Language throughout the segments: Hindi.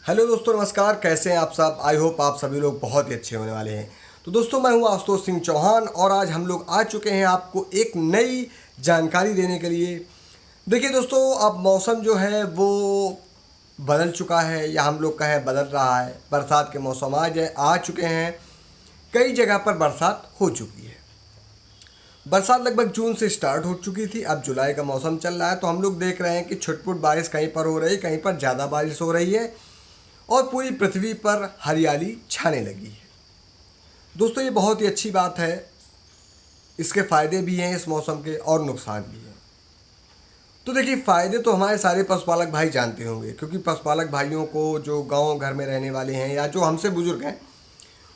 हेलो दोस्तों, नमस्कार। कैसे हैं आप सब? आई होप आप सभी लोग बहुत ही अच्छे होने वाले हैं। तो दोस्तों, मैं हूं आशुतोष सिंह चौहान और आज हम लोग आ चुके हैं आपको एक नई जानकारी देने के लिए। देखिए दोस्तों, अब मौसम जो है वो बदल चुका है, या हम लोग कहें बदल रहा है। बरसात के मौसम आ चुके हैं। कई जगह पर बरसात हो चुकी है। बरसात लगभग जून से स्टार्ट हो चुकी थी। अब जुलाई का मौसम चल रहा है, तो हम लोग देख रहे हैं कि छुटपुट बारिश कहीं पर हो रही है, कहीं पर ज़्यादा बारिश हो रही है और पूरी पृथ्वी पर हरियाली छाने लगी है। दोस्तों, ये बहुत ही अच्छी बात है। इसके फ़ायदे भी हैं इस मौसम के और नुकसान भी हैं। तो देखिए, फ़ायदे तो हमारे सारे पशुपालक भाई जानते होंगे, क्योंकि पशुपालक भाइयों को, जो गांव घर में रहने वाले हैं या जो हमसे बुजुर्ग हैं,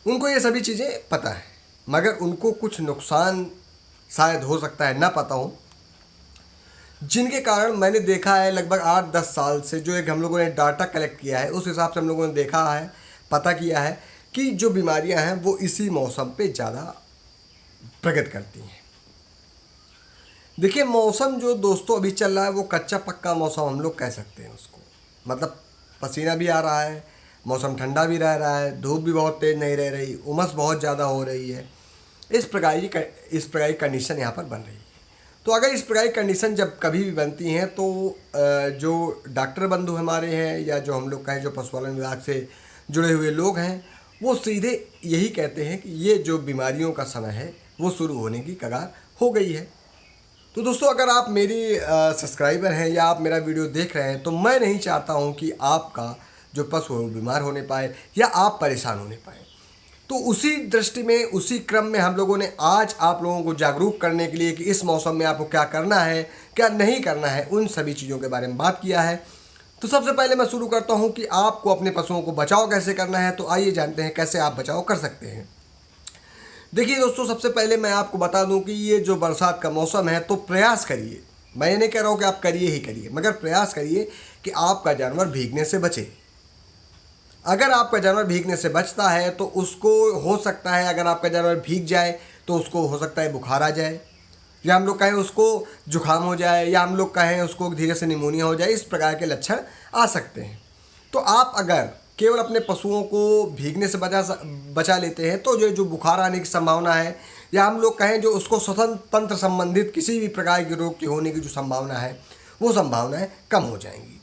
उनको ये सभी चीज़ें पता है। मगर उनको कुछ नुकसान शायद हो सकता है ना पता हो, जिनके कारण मैंने देखा है लगभग 8-10 साल से जो एक हम लोगों ने डाटा कलेक्ट किया है, उस हिसाब से हम लोगों ने देखा है, पता किया है कि जो बीमारियां हैं वो इसी मौसम पे ज़्यादा प्रकट करती हैं। देखिए, मौसम जो दोस्तों अभी चल रहा है वो कच्चा पक्का मौसम हम लोग कह सकते हैं उसको। मतलब पसीना भी आ रहा है, मौसम ठंडा भी रह रहा है, धूप भी बहुत तेज़ नहीं रह रही, उमस बहुत ज़्यादा हो रही है। इस प्रकार की कंडीशन यहाँ पर बन रही है। तो अगर इस प्रकार की कंडीशन जब कभी भी बनती हैं तो जो डॉक्टर बंधु हमारे हैं, या जो हम लोग कहें जो पशुपालन विभाग से जुड़े हुए लोग हैं, वो सीधे यही कहते हैं कि ये जो बीमारियों का समय है वो शुरू होने की कगार हो गई है। तो दोस्तों, अगर आप मेरी सब्सक्राइबर हैं या आप मेरा वीडियो देख रहे हैं, तो मैं नहीं चाहता हूं कि आपका जो पशु है वो बीमार होने पाए या आप परेशान होने पाए। तो उसी दृष्टि में, उसी क्रम में हम लोगों ने आज आप लोगों को जागरूक करने के लिए कि इस मौसम में आपको क्या करना है, क्या नहीं करना है, उन सभी चीज़ों के बारे में बात किया है। तो सबसे पहले मैं शुरू करता हूं कि आपको अपने पशुओं को बचाव कैसे करना है। तो आइए जानते हैं कैसे आप बचाव कर सकते हैं। देखिए दोस्तों, सबसे पहले मैं आपको बता दूं कि ये जो बरसात का मौसम है, तो प्रयास करिए, मैं ये नहीं कह रहा हूँ कि आप करिए ही करिए, मगर प्रयास करिए कि आपका जानवर भीगने से बचे। अगर आपका जानवर भीगने से बचता है तो उसको हो सकता है, अगर आपका जानवर भीग जाए तो उसको हो सकता है बुखार आ जाए, या हम लोग कहें उसको जुकाम हो जाए, या हम लोग कहें उसको धीरे से निमोनिया हो जाए। इस प्रकार के लक्षण आ सकते हैं। तो आप अगर केवल अपने पशुओं को भीगने से बचा लेते हैं, तो जो बुखार आने की संभावना है, या हम लोग कहें जो उसको श्वसन तंत्र संबंधित किसी भी प्रकार के रोग की होने की जो संभावना है, वो संभावनाएं कम हो जाएंगी।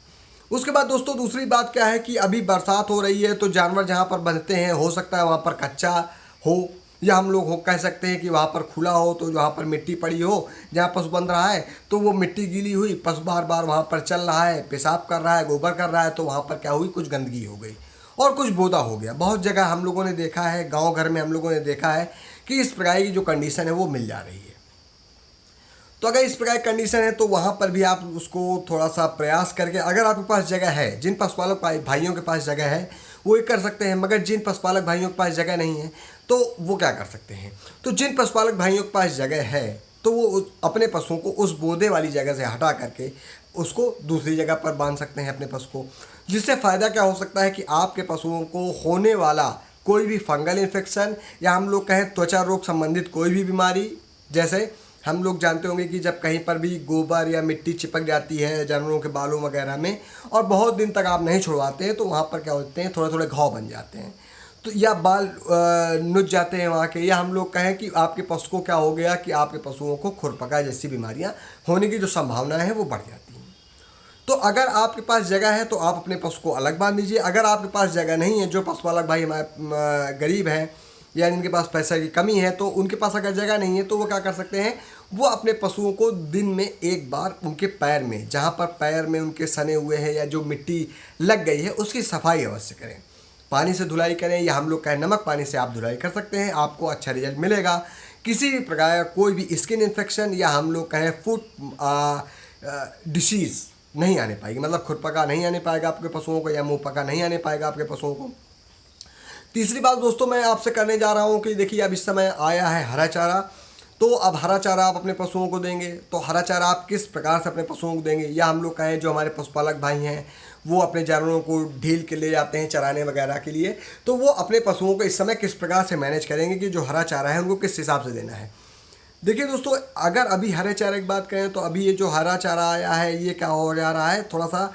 उसके बाद दोस्तों, दूसरी बात क्या है कि अभी बरसात हो रही है, तो जानवर जहाँ पर बंधते हैं, हो सकता है वहाँ पर कच्चा हो, या हम लोग कह सकते हैं कि वहाँ पर खुला हो, तो जहाँ पर मिट्टी पड़ी हो, जहाँ पशु बंध रहा है, तो वो मिट्टी गीली हुई, पशु बार बार वहाँ पर चल रहा है, पेशाब कर रहा है, गोबर कर रहा है, तो वहाँ पर क्या हुई, कुछ गंदगी हो गई और कुछ बोदा हो गया। बहुत जगह हम लोगों ने देखा है, गाँव घर में हम लोगों ने देखा है कि इस प्रकार की जो कंडीशन है वो मिल जा रही है। तो अगर इस प्रकार की कंडीशन है, तो वहाँ पर भी आप उसको थोड़ा सा प्रयास करके, अगर आपके पास जगह है, जिन पशुपालक भाइयों के पास जगह है वो ये कर सकते हैं। मगर जिन पशुपालक भाइयों के पास जगह नहीं है, तो वो क्या कर सकते हैं, तो जिन पशुपालक भाइयों के पास जगह है, तो वो अपने पशुओं को उस बोदे वाली जगह से हटा करके उसको दूसरी जगह पर बांध सकते हैं अपने पशु को। जिससे फ़ायदा क्या हो सकता है कि आपके पशुओं को होने वाला कोई भी फंगल इन्फेक्शन, या हम लोग कहें त्वचा रोग संबंधित कोई भी बीमारी, जैसे हम लोग जानते होंगे कि जब कहीं पर भी गोबर या मिट्टी चिपक जाती है जानवरों के बालों वगैरह में, और बहुत दिन तक आप नहीं छुड़वाते हैं, तो वहाँ पर क्या होते हैं, थोड़े थोड़े घाव बन जाते हैं, तो या बाल नुच जाते हैं वहाँ के, या हम लोग कहें कि आपके पशु को क्या हो गया कि आपके पशुओं को खुरपका जैसी बीमारियाँ होने की जो संभावना है वो बढ़ जाती हैं। तो अगर आपके पास जगह है तो आप अपने पशु को अलग बांध दीजिए। अगर आपके पास जगह नहीं है, जो पशुपालक भाई हमारे गरीब हैं या जिनके पास पैसा की कमी है, तो उनके पास अगर जगह नहीं है, तो वो क्या कर सकते हैं, वो अपने पशुओं को दिन में एक बार उनके पैर में, जहाँ पर पैर में उनके सने हुए हैं या जो मिट्टी लग गई है, उसकी सफाई अवश्य करें। पानी से धुलाई करें, या हम लोग कहें नमक पानी से आप धुलाई कर सकते हैं, आपको अच्छा रिजल्ट मिलेगा। किसी भी प्रकार कोई भी स्किन इन्फेक्शन, या हम लोग कहें फूड डिसीज़ नहीं आने पाएगी, मतलब खुरपका नहीं आने पाएगा आपके पशुओं को, या मुँह पका नहीं आने पाएगा आपके पशुओं को। तीसरी बात दोस्तों मैं आपसे करने जा रहा हूँ कि देखिए, अब इस समय आया है हरा चारा। तो अब हरा चारा आप अपने पशुओं को देंगे, तो हरा चारा आप किस प्रकार से अपने पशुओं को देंगे, या हम लोग कहें जो हमारे पशुपालक भाई हैं वो अपने जानवरों को ढील के ले जाते हैं चराने वगैरह के लिए, तो वो अपने पशुओं को इस समय किस प्रकार से मैनेज करेंगे कि जो हरा चारा है उनको किस हिसाब से देना है। देखिए दोस्तों, अगर अभी हरे चारे की बात करें, तो अभी ये जो हरा चारा आया है, ये क्या हो जा रहा है, थोड़ा सा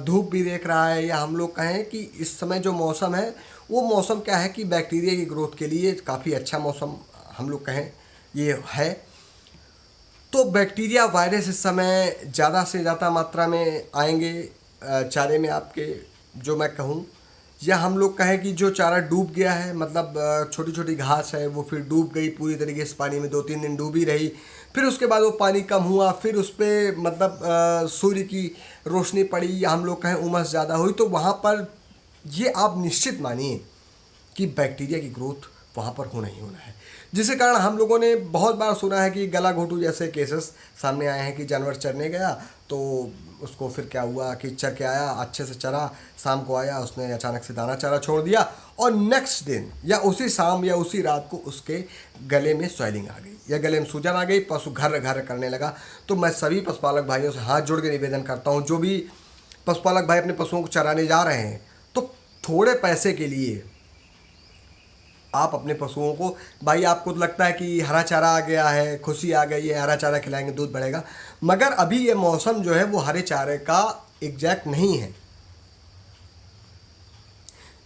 धूप भी देख रहा है, या हम लोग कहें कि इस समय जो मौसम है वो मौसम क्या है कि बैक्टीरिया की ग्रोथ के लिए काफ़ी अच्छा मौसम हम लोग कहें ये है। तो बैक्टीरिया वायरस इस समय ज़्यादा से ज़्यादा मात्रा में आएंगे चारे में आपके, जो मैं कहूँ, या हम लोग कहें कि जो चारा डूब गया है, मतलब छोटी छोटी घास है वो फिर डूब गई पूरी तरीके से पानी में, 2-3 दिन डूबी रही, फिर उसके बाद वो पानी कम हुआ, फिर उस पर मतलब सूर्य की रोशनी पड़ी, या हम लोग कहें उमस ज़्यादा हुई, तो वहाँ पर ये आप निश्चित मानिए कि बैक्टीरिया की ग्रोथ वहाँ पर होना ही होना है। जिसके कारण हम लोगों ने बहुत बार सुना है कि गला घोटू जैसे केसेस सामने आए हैं कि जानवर चरने गया तो उसको फिर क्या हुआ कि चर के आया, अच्छे से चरा, शाम को आया, उसने अचानक से दाना चारा छोड़ दिया और नेक्स्ट दिन या उसी शाम या उसी रात को उसके गले में स्वेलिंग आ गई या गले में सूजन आ गई, पशु घर घर करने लगा। तो मैं सभी पशुपालक भाइयों से हाथ जोड़ के निवेदन करता हूँ, जो भी पशुपालक भाई अपने पशुओं को चराने जा रहे हैं, तो थोड़े पैसे के लिए आप अपने पशुओं को, भाई आपको तो लगता है कि हरा चारा आ गया है, खुशी आ गई है, हरा चारा खिलाएंगे दूध बढ़ेगा, मगर अभी ये मौसम जो है वो हरे चारे का एग्जैक्ट नहीं है।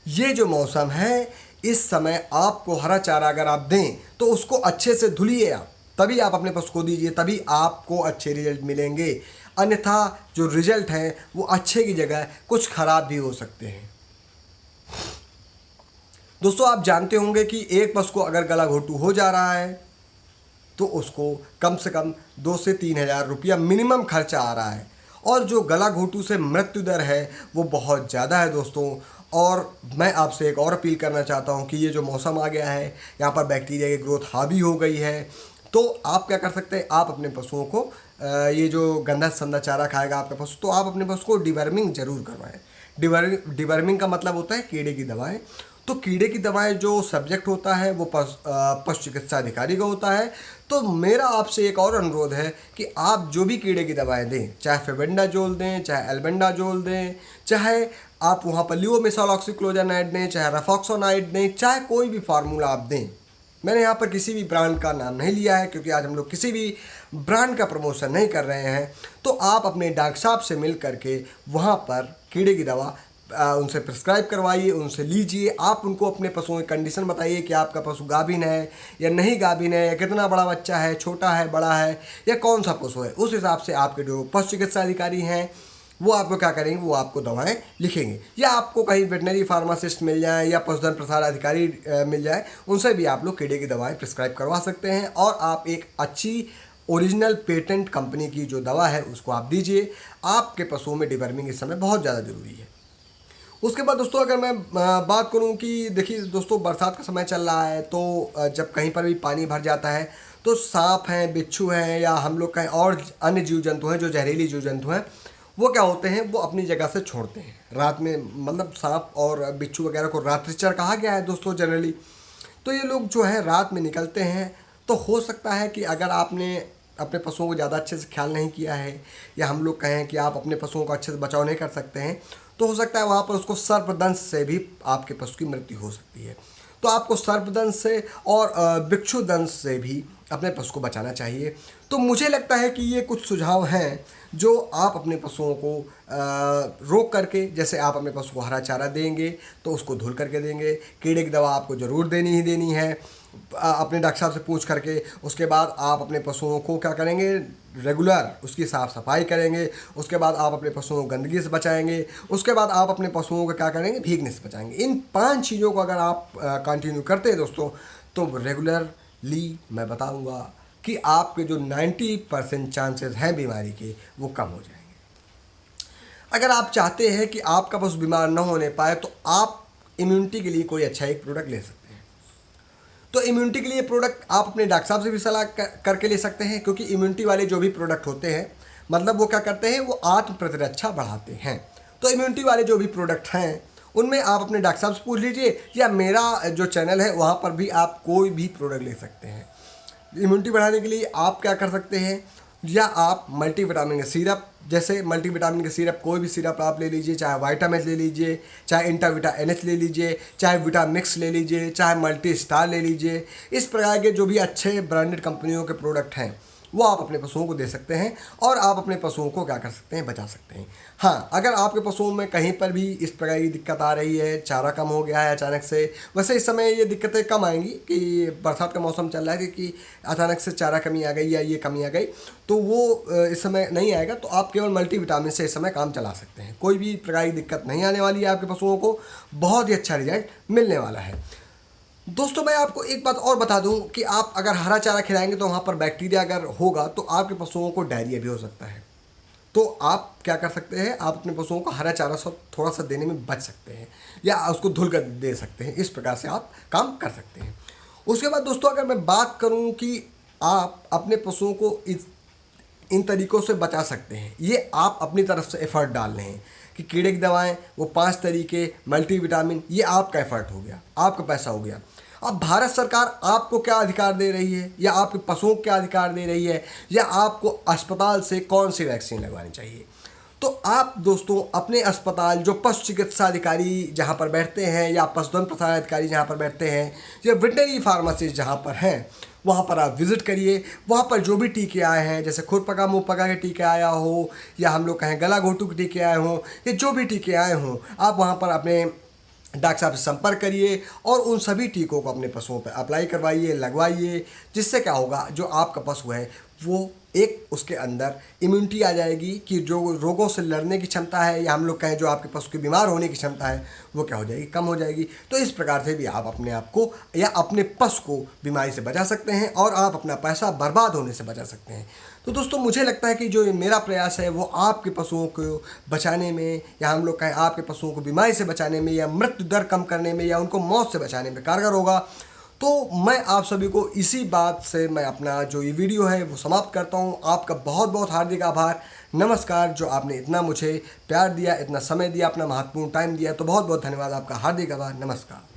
ये जो मौसम है इस समय आपको हरा चारा अगर आप दें तो उसको अच्छे से धुलिए आप, तभी आप अपने पशु को दीजिए, तभी आपको अच्छे रिजल्ट मिलेंगे। अन्यथा जो रिजल्ट हैं वो अच्छे की जगह कुछ खराब भी हो सकते हैं। दोस्तों आप जानते होंगे कि एक पशु को अगर गला घोटू हो जा रहा है तो उसको कम से कम 2 से 3 हज़ार रुपया मिनिमम खर्चा आ रहा है, और जो गला घोटू से मृत्यु दर है वो बहुत ज़्यादा है दोस्तों। और मैं आपसे एक और अपील करना चाहता हूँ कि ये जो मौसम आ गया है, यहाँ पर बैक्टीरिया की ग्रोथ हावी हो गई है, तो आप क्या कर सकते हैं, आप अपने पशुओं को ये जो गंदा संदा चारा खाएगा आपका पशु, तो आप अपने पशु को डिवर्मिंग जरूर करवाएं। डिवर्मिंग का मतलब होता है कीड़े की दवाएं। तो कीड़े की दवाएं जो सब्जेक्ट होता है वो पशु चिकित्सा अधिकारी का होता है। तो मेरा आपसे एक और अनुरोध है कि आप जो भी कीड़े की दवाएं दें, चाहे फेबेंडाजोल दें, चाहे एल्बेंडाजोल दें, चाहे आप वहाँ पर लियोमेसालॉक्सीक्लोजानाइड दें, चाहे रफॉक्सोनाइड दें, चाहे कोई भी फार्मूला आप दें, मैंने यहाँ पर किसी भी ब्रांड का नाम नहीं लिया है क्योंकि आज हम लोग किसी भी ब्रांड का प्रमोशन नहीं कर रहे हैं। तो आप अपने डॉक्टर साहब से मिल करके वहाँ पर कीड़े की दवा उनसे प्रिस्क्राइब करवाइए, उनसे लीजिए। आप उनको अपने पशुओं की कंडीशन बताइए कि आपका पशु गाभिन है या नहीं गाभिन है, या कितना बड़ा बच्चा है, छोटा है, बड़ा है, या कौन सा पशु है। उस हिसाब से आपके जो पशु चिकित्सा अधिकारी हैं वो आपको क्या करेंगे, वो आपको दवाएं लिखेंगे, या आपको कहीं वेटनरी फार्मासिस्ट मिल जाए या पशुधन प्रसार अधिकारी मिल जाए, उनसे भी आप लोग कीड़े की दवाएं प्रिस्क्राइब करवा सकते हैं। और आप एक अच्छी ओरिजिनल पेटेंट कंपनी की जो दवा है उसको आप दीजिए। आपके पशुओं में डिवर्मिंग इस समय बहुत ज़्यादा ज़रूरी है। उसके बाद दोस्तों अगर मैं बात करूं कि देखिए दोस्तों, बरसात का समय चल रहा है, तो जब कहीं पर भी पानी भर जाता है तो सांप हैं, बिच्छू हैं, या हम लोग कहीं और अन्य जीव जंतु हैं जो जहरीली जीव जंतु हैं, वो क्या होते हैं, वो अपनी जगह से छोड़ते हैं रात में। मतलब सांप और बिच्छू वगैरह को रात्रिचर कहा गया है दोस्तों जनरली। तो ये लोग जो है रात में निकलते हैं, तो हो सकता है कि अगर आपने अपने पशुओं को ज़्यादा अच्छे से ख्याल नहीं किया है, या हम लोग कहें कि आप अपने पशुओं का अच्छे से बचाव नहीं कर सकते हैं, तो हो सकता है वहाँ पर उसको सर्पदंश से भी आपके पशु की मृत्यु हो सकती है। तो आपको सर्पदंश से और बिच्छू से भी अपने पशु को बचाना चाहिए। तो मुझे लगता है कि ये कुछ सुझाव हैं जो आप अपने पशुओं को रोक करके, जैसे आप अपने पशु को हरा चारा देंगे तो उसको धुल करके देंगे, कीड़े की दवा आपको ज़रूर देनी ही देनी है अपने डॉक्टर साहब से पूछ करके। उसके बाद आप अपने पशुओं को क्या करेंगे, रेगुलर उसकी साफ़ सफाई करेंगे। उसके बाद आप अपने पशुओं को गंदगी से बचाएंगे। उसके बाद आप अपने पशुओं को क्या करेंगे, भीगने से बचाएंगे। इन 5 चीज़ों को अगर आप कंटिन्यू करते हैं दोस्तों, तो रेगुलरली मैं बताऊंगा कि आपके जो 90% चांसेस हैं बीमारी के, वो कम हो जाएंगे। अगर आप चाहते हैं कि आपका पशु बीमार न होने पाए, तो आप इम्यूनिटी के लिए कोई अच्छा एक प्रोडक्ट ले सकते हैं। तो इम्यूनिटी के लिए प्रोडक्ट आप अपने डॉक्टर साहब से भी सलाह करके ले सकते हैं, क्योंकि इम्यूनिटी वाले जो भी प्रोडक्ट होते हैं, मतलब वो क्या करते हैं, वो आत्म प्रतिरक्षा बढ़ाते हैं। तो इम्यूनिटी वाले जो भी प्रोडक्ट हैं उनमें आप अपने डॉक्टर साहब से पूछ लीजिए, या मेरा जो चैनल है वहाँ पर भी आप कोई भी प्रोडक्ट ले सकते हैं। इम्यूनिटी बढ़ाने के लिए आप क्या कर सकते हैं, या आप मल्टीविटामिन का सिरप, जैसे मल्टीविटामिन का सिरप कोई भी सिरप आप ले लीजिए, चाहे वाइटामिक्स ले लीजिए, चाहे इंटाविटा NH ले लीजिए, चाहे विटामिक्स ले लीजिए, चाहे मल्टी स्टार ले लीजिए। इस प्रकार के जो भी अच्छे ब्रांडेड कंपनियों के प्रोडक्ट हैं वो आप अपने पशुओं को दे सकते हैं और आप अपने पशुओं को क्या कर सकते हैं, बचा सकते हैं। हाँ, अगर आपके पशुओं में कहीं पर भी इस प्रकार की दिक्कत आ रही है, चारा कम हो गया है अचानक से, वैसे इस समय ये दिक्कतें कम आएंगी कि बरसात का मौसम चल रहा है कि अचानक से चारा कमी आ गई या ये कमी आ गई, तो वो इस समय नहीं आएगा। तो आप केवल मल्टीविटामिन से इस समय काम चला सकते हैं। कोई भी प्रकार की दिक्कत नहीं आने वाली है आपके पशुओं को, बहुत ही अच्छा रिजल्ट मिलने वाला है। दोस्तों मैं आपको एक बात और बता दूं कि आप अगर हरा चारा खिलाएंगे तो वहाँ पर बैक्टीरिया अगर होगा तो आपके पशुओं को डायरिया भी हो सकता है। तो आप क्या कर सकते हैं, आप अपने पशुओं को हरा चारा थोड़ा सा देने में बच सकते हैं या उसको धुल कर दे सकते हैं। इस प्रकार से आप काम कर सकते हैं। उसके बाद दोस्तों अगर मैं बात करूं कि आप अपने पशुओं को इन तरीक़ों से बचा सकते हैं, ये आप अपनी तरफ से एफ़र्ट डाल रहे हैं कि कीड़े की दवाएं, वो 5 तरीके, मल्टीविटामिन, ये आपका एफ़र्ट हो गया, आपका पैसा हो गया। अब भारत सरकार आपको क्या अधिकार दे रही है या आपके पशुओं को क्या अधिकार दे रही है या आपको अस्पताल से कौन सी वैक्सीन लगवानी चाहिए, तो आप दोस्तों अपने अस्पताल जो पशु चिकित्सा अधिकारी जहाँ पर बैठते हैं या पशुधन प्रसार अधिकारी जहाँ पर बैठते हैं या वेटनरी फार्मासिस्ट जहाँ पर हैं, वहाँ पर आप विज़िट करिए। वहाँ पर जो भी टीके आए हैं, जैसे खुरपका मुँहपका के टीके आया हो या हम लोग कहें गला घोटू के टीके आए हों, या जो भी टीके आए हों, आप वहाँ पर अपने डॉक्टर साहब से संपर्क करिए और उन सभी टीकों को अपने पशुओं पर अप्लाई करवाइए, लगवाइए। जिससे क्या होगा, जो आपका पशु है वो एक उसके अंदर इम्यूनिटी आ जाएगी कि जो रोगों से लड़ने की क्षमता है या हम लोग कहें जो आपके पशु की बीमार होने की क्षमता है वो क्या हो जाएगी, कम हो जाएगी। तो इस प्रकार से भी आप अपने आप को या अपने पशु को बीमारी से बचा सकते हैं और आप अपना पैसा बर्बाद होने से बचा सकते हैं। तो दोस्तों मुझे लगता है कि जो मेरा प्रयास है वो आपके पशुओं को बचाने में या हम लोग कहें आपके पशुओं को बीमारी से बचाने में या मृत्यु दर कम करने में या उनको मौत से बचाने में कारगर होगा। तो मैं आप सभी को इसी बात से मैं अपना जो ये वीडियो है वो समाप्त करता हूँ। आपका बहुत बहुत हार्दिक आभार, नमस्कार। जो आपने इतना मुझे प्यार दिया, इतना समय दिया, अपना महत्वपूर्ण टाइम दिया, तो बहुत बहुत धन्यवाद आपका, हार्दिक आभार, नमस्कार।